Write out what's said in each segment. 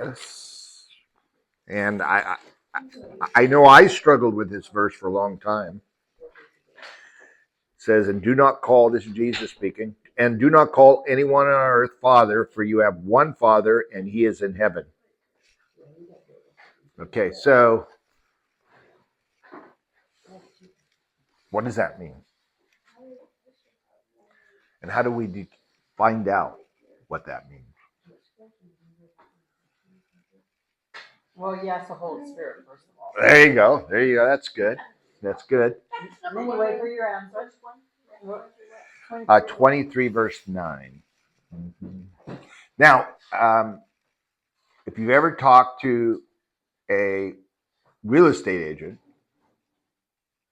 Yes. And I know I struggled with this verse for a long time. It says, and do not call, this is Jesus speaking, and do not call anyone on earth Father, for you have one Father, and he is in heaven. Okay, so what does that mean? And how do we find out what that means? Well, yes, the Holy Spirit, first of all. There you go. There you go. That's good. That's good. And then you wait for your answer. 23 verse 9. Mm-hmm. Now, if you've ever talked to a real estate agent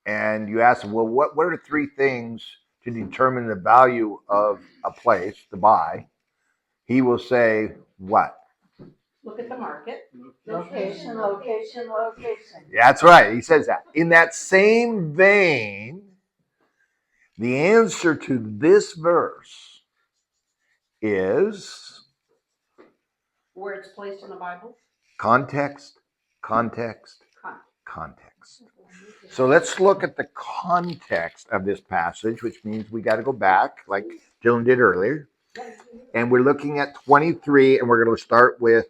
and you ask them, well, what are the three things to determine the value of a place to buy? He will say, what? Look at the market. Location, location, location. That's right. He says that. In that same vein, the answer to this verse is where it's placed in the Bible? Context, context, context. So let's look at the context of this passage, which means we got to go back, like Dylan did earlier. And we're looking at 23, and we're going to start with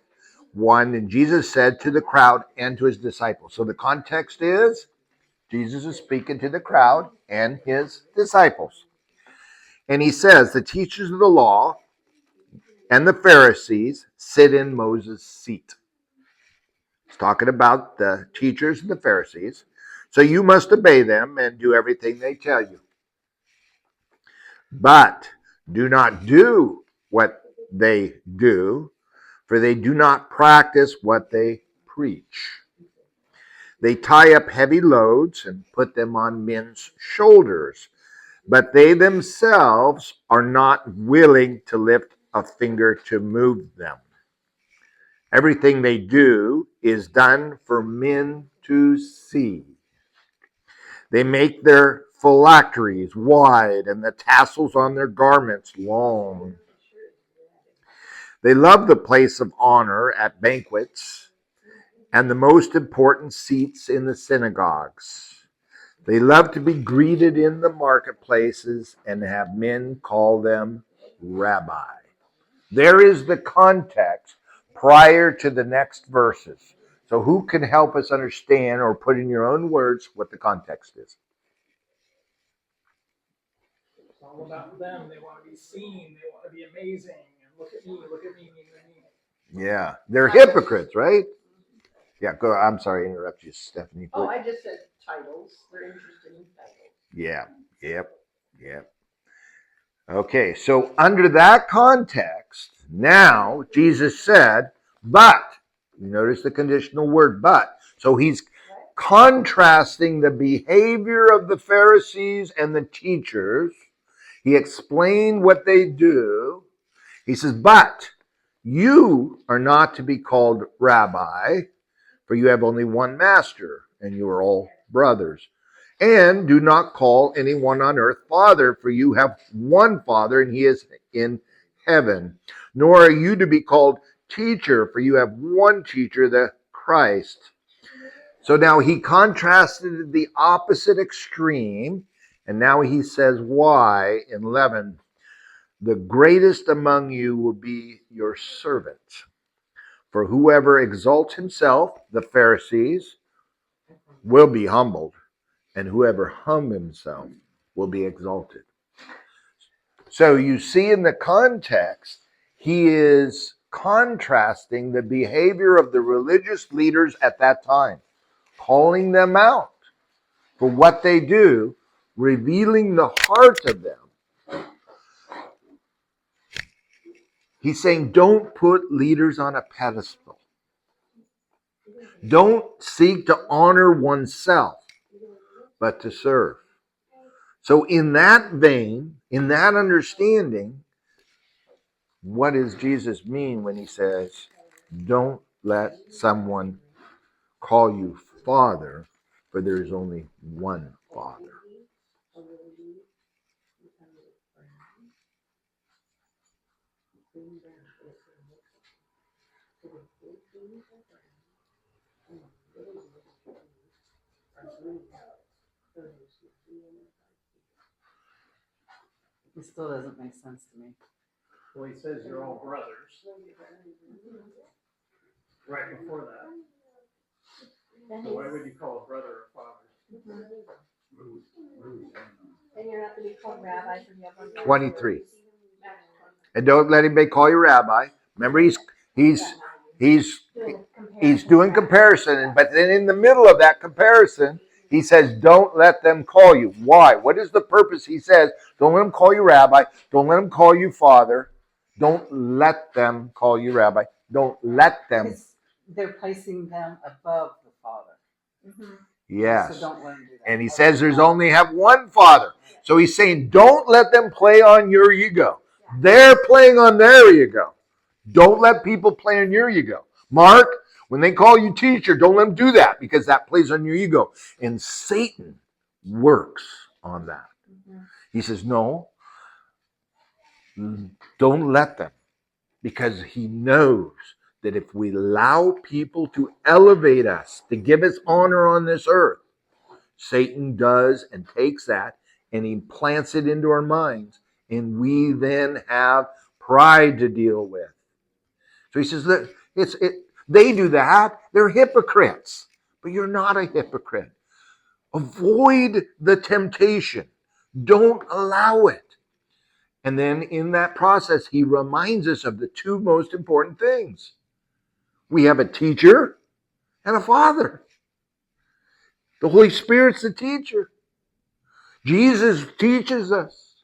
1. And Jesus said to the crowd and to his disciples. So the context is Jesus is speaking to the crowd and his disciples. And he says, the teachers of the law and the Pharisees sit in Moses' seat. He's talking about the teachers and the Pharisees. So you must obey them and do everything they tell you. But do not do what they do, for they do not practice what they preach. They tie up heavy loads and put them on men's shoulders, but they themselves are not willing to lift a finger to move them. Everything they do is done for men to see. They make their phylacteries wide and the tassels on their garments long. They love the place of honor at banquets and the most important seats in the synagogues. They love to be greeted in the marketplaces and have men call them rabbi. There is the context prior to the next verses. So who can help us understand or put in your own words what the context is? It's all about them. They want to be seen. They want to be amazing. And look at me, look at me, me, me. Yeah, they're hypocrites, right? Yeah, go. I'm sorry to interrupt you, Stephanie. Oh, I just said titles. They're interested in titles. Yeah, yep. Okay, so under that context, now Jesus said, but, you notice the conditional word but. So he's contrasting the behavior of the Pharisees and the teachers. He explained what they do. He says, but you are not to be called rabbi, for you have only one master, and you are all brothers. And do not call anyone on earth Father, for you have one Father, and he is in heaven. Nor are you to be called teacher, for you have one teacher, the Christ. So now he contrasted the opposite extreme, and now he says why in 11. The greatest among you will be your servant. For whoever exalts himself, the Pharisees, will be humbled, and whoever humbles himself will be exalted. So you see in the context, he is contrasting the behavior of the religious leaders at that time, calling them out for what they do, revealing the heart of them. He's saying, don't put leaders on a pedestal. Don't seek to honor oneself, but to serve. So in that vein, in that understanding, what does Jesus mean when he says, don't let someone call you Father, for there is only one Father? It still doesn't make sense to me. Well, he says you're all brothers. Right before that. So why would you call a brother a father? And you're not to be called rabbi for the other. 23. And don't let anybody call you rabbi. Remember, he's doing comparison, but then in the middle of that comparison, he says, don't let them call you. Why? What is the purpose? He says, don't let them call you rabbi. Don't let them call you father. Don't let them call you rabbi. Don't let them. They're placing them above the Father. Yes. So don't let them do that. And he says there's only have one Father. So he's saying, don't let them play on your ego. They're playing on their ego. Don't let people play on your ego. Mark, when they call you teacher, don't let them do that because that plays on your ego. And Satan works on that. He says, no, don't let them, because he knows that if we allow people to elevate us, to give us honor on this earth, Satan does and takes that and he plants it into our minds, and we then have pride to deal with. So he says that they do that. They're hypocrites, but you're not a hypocrite. Avoid the temptation. Don't allow it. And then in that process, he reminds us of the two most important things. We have a teacher and a father. The Holy Spirit's the teacher. Jesus teaches us.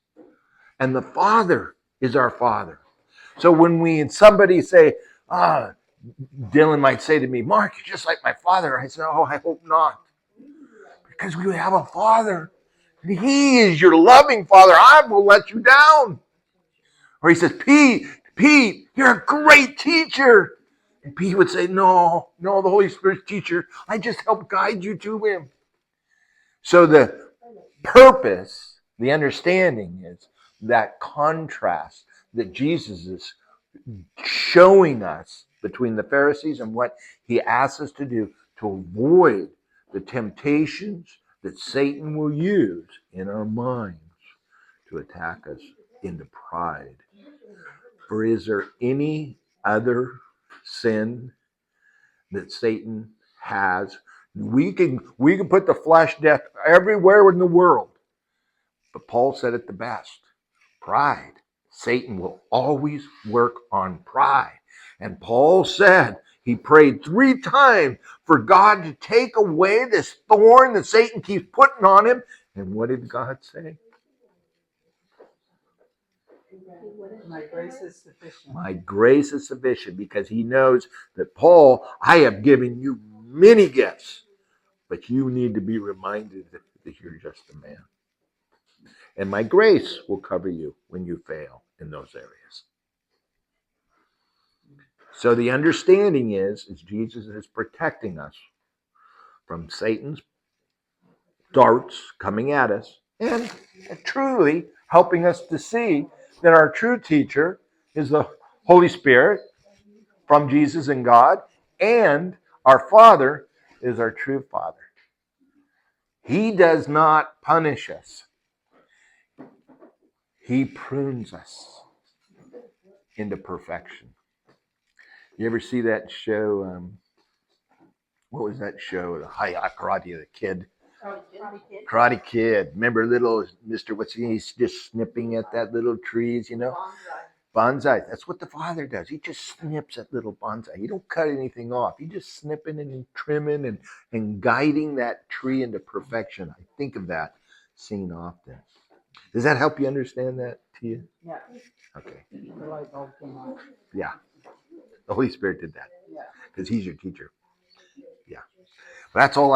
And the Father is our Father. So when somebody say, Dylan might say to me, Mark, you're just like my father. I said, oh, I hope not. Because we have a Father. And he is your loving Father. I will let you down. Or he says, Pete, you're a great teacher. And Pete would say, no, the Holy Spirit's teacher. I just help guide you to him. So the purpose, the understanding is that contrast that Jesus is showing us between the Pharisees and what he asks us to do to avoid the temptations that Satan will use in our minds to attack us into pride. For is there any other sin that Satan has? We can put the flesh death everywhere in the world. But Paul said it the best. Pride. Satan will always work on pride. And Paul said he prayed 3 times for God to take away this thorn that Satan keeps putting on him. And what did God say? My grace is sufficient. My grace is sufficient, because he knows that, Paul, I have given you many gifts, but you need to be reminded that you're just a man. And my grace will cover you when you fail in those areas. So the understanding is Jesus is protecting us from Satan's darts coming at us, and truly helping us to see that our true teacher is the Holy Spirit from Jesus and God, and our Father is our true Father. He does not punish us. He prunes us into perfection. You ever see that show? What was that show? The Karate, the kid. Karate Kid. Remember little Mr. He's just snipping at that little trees, Bonsai. That's what the Father does. He just snips at little bonsai. He don't cut anything off. He just snipping and trimming and guiding that tree into perfection. I think of that scene often. Does that help you understand that, Tia? Yeah. Okay. The light bulb came on. Yeah. The Holy Spirit did that. Yeah. Because he's your teacher. Yeah. That's all